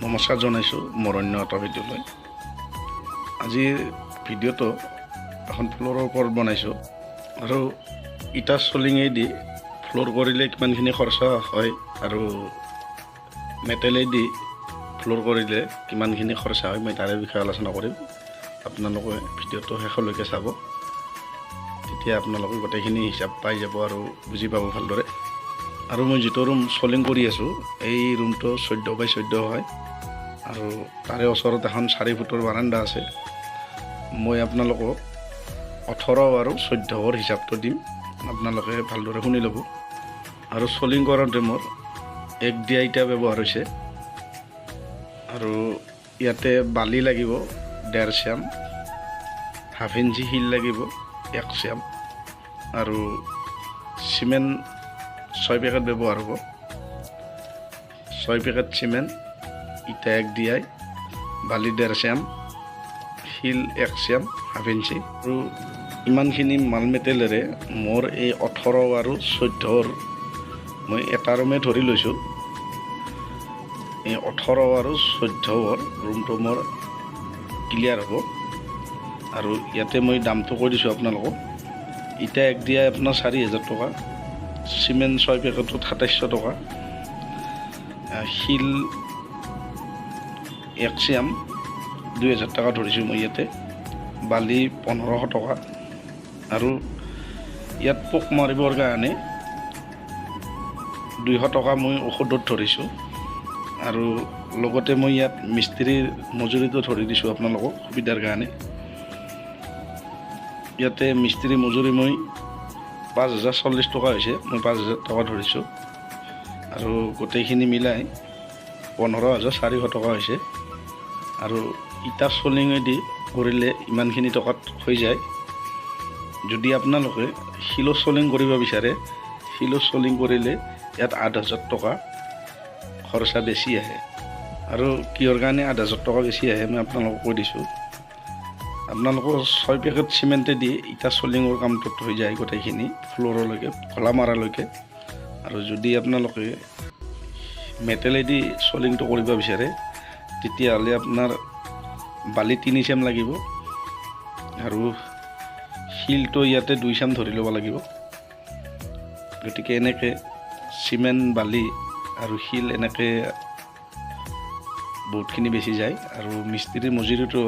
নমস্কাৰ জনাইছোঁ মোৰ অন্য এটা ভিডিঅ'লৈ। আজিৰ ভিডিঅ'টো এখন ফ্ল'ৰৰ ওপৰত বনাইছোঁ আৰু ইটা চলিঙেদি ফ্ল'ৰ কৰিলে কিমানখিনি খৰচা হয় আৰু মেটেলেদি ফ্ল'ৰ কৰিলে কিমানখিনি খৰচা হয় মই তাৰে বিষয়ে আলোচনা কৰিম। আপোনালোকে ভিডিঅ'টো শেষলৈকে চাব, তেতিয়া আপোনালোকে গোটেইখিনি হিচাপ পাই যাব আৰু বুজি পাব ভালদৰে। আৰু মই যিটো ৰুম চলিং কৰি আছোঁ এই ৰুমটো 14x14 হয় আৰু তাৰে ওচৰত এখন 4 ফুটৰ বাৰাণ্ডা আছে। মই আপোনালোকক 18 আৰু 14 হিচাপটো দিম, আপোনালোকে ভালদৰে শুনি ল'ব। আৰু চলিং কৰোঁতে মোৰ 1 দিয়া ইটা ব্যৱহাৰ হৈছে আৰু ইয়াতে বালি লাগিব 1.5 চাম, হাফ ইঞ্চি শিল লাগিব 1 চাম আৰু চিমেণ্ট 6 পেকেট ব্যৱহাৰ হ'ব। 6 পেকেট চিমেণ্ট, ইটা 1 দিয়াই, বালি 1.5 চাম, শিল 1 চাম, হাফ ইঞ্চি। আৰু ইমানখিনি মাল মেটেলেৰে মোৰ এই 18 আৰু 14 মই এটা ৰুমে ধৰি লৈছোঁ। এই 18 আৰু 14 ৰুমটো মোৰ ক্লিয়াৰ হ'ব। আৰু ইয়াতে মই দামটো কৈ দিছোঁ আপোনালোকক। ইটা 1 দিয়াই আপোনাৰ 4,000 টকা, চিমেণ্ট 6 পেকেটত 2700 টকা, শিল 1 চাম 2000 টকা ধৰিছোঁ মই ইয়াতে, বালি 1500 টকা। আৰু ইয়াত পোক মাৰিবৰ কাৰণে 200 টকা মই ঔষধত ধৰিছোঁ আৰু লগতে মই ইয়াত মিস্ত্ৰীৰ মজুৰিটো ধৰি দিছোঁ আপোনালোকক সুবিধাৰ কাৰণে। ইয়াতে মিস্ত্ৰী মজুৰি মই 5,040 টকা হৈছে, মই 5,000 টকা ধৰিছোঁ আৰু গোটেইখিনি মিলাই 15,400 টকা হৈছে। আৰু ইটা চলিঙেদি কৰিলে ইমানখিনি টকাত হৈ যায়। যদি আপোনালোকে শিলৰ চলিং কৰিব বিচাৰে, শিলৰ চলিং কৰিলে ইয়াত 8,000 টকা খৰচা বেছি আহে। আৰু কিহৰ কাৰণে 8,000 টকা বেছি আহে মই আপোনালোকক কৈ দিছোঁ। আপোনালোকৰ 6 পেকেট চিমেণ্টেদি ইটা চলিঙৰ কামটোত হৈ যায় গোটেইখিনি ফ্ল'ৰলৈকে, খোলা মাৰালৈকে। আৰু যদি আপোনালোকে মেটেলেদি চলিংটো কৰিব বিচাৰে তেতিয়াহ'লে আপোনাৰ বালি 3 চাম লাগিব আৰু শিলটো ইয়াতে 2 চাম ধৰি ল'ব লাগিব। গতিকে এনেকৈ চিমেণ্ট, বালি আৰু শিল এনেকৈ বহুতখিনি বেছি যায়। আৰু মিস্ত্ৰীৰ মজুৰিটো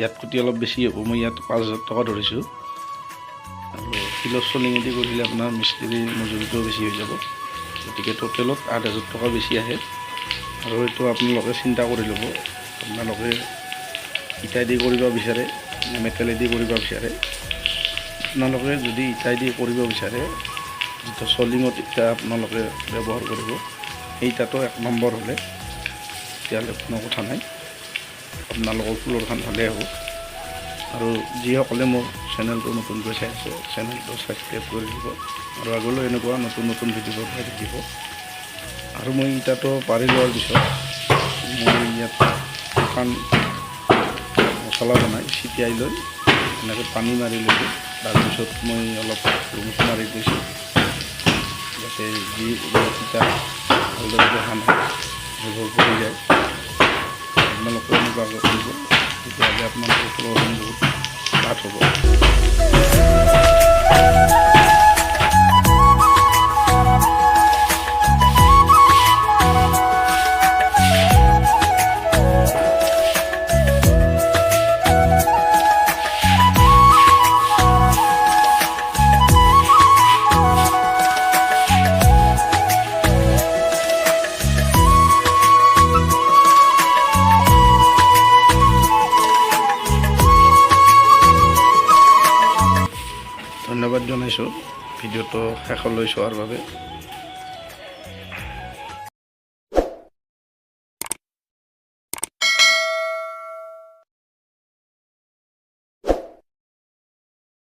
ইয়াত কুটি অলপ বেছি হ'ব, মই ইয়াত 5,000 টকা ধৰিছোঁ। আৰু শিলৰ চলিঙেদি কৰিলে আপোনাৰ মিস্ত্ৰীৰ মজুৰিটোও বেছি হৈ যাব। গতিকে টোটেলত 8,000 টকা বেছি আহে। আৰু এইটো আপোনালোকে চিন্তা কৰি ল'ব, আপোনালোকে ইটাইদি কৰিব বিচাৰে নে মেটেলেদি কৰিব বিচাৰে। আপোনালোকে যদি ইটাইদি কৰিব বিচাৰে, যিটো চলিঙত ইটা আপোনালোকে ব্যৱহাৰ কৰিব সেই ইটাটো 1 নম্বৰ হ'লে তেতিয়াহ'লে কোনো কথা নাই, আপোনালোকৰ ফ্ল'ৰখন হ'লেই হ'ব। আৰু যিসকলে মোৰ চেনেলটো নতুনকৈ চাই আছে চেনেলটো ছাবস্ক্ৰাইব কৰি দিব আৰু আগলৈ এনেকুৱা নতুন নতুন ভিডিঅ' পাই থাকিব। আৰু মই ইটাটো পাৰি লোৱাৰ পিছত মই ইয়াত শুকান মছলা বনাই ছিটিয়াই লৈ এনেকৈ পানী মাৰি লৈছোঁ। তাৰপিছত মই অলপ ৰুমচ মাৰি দিছোঁ যাতে যি ইটা ভালদৰে দেখা নাই সেইবোৰ পৰি যায়। আপোনালোকে এনেকুৱাকৈ কৰিব, তেতিয়াহ'লে আপোনালোকৰ ফ্ল'ৰখন বহুত ডাঠ হ'ব। ধন্যবাদ জনাইছোঁ ভিডিঅ'টো শেষলৈ চোৱাৰ বাবে।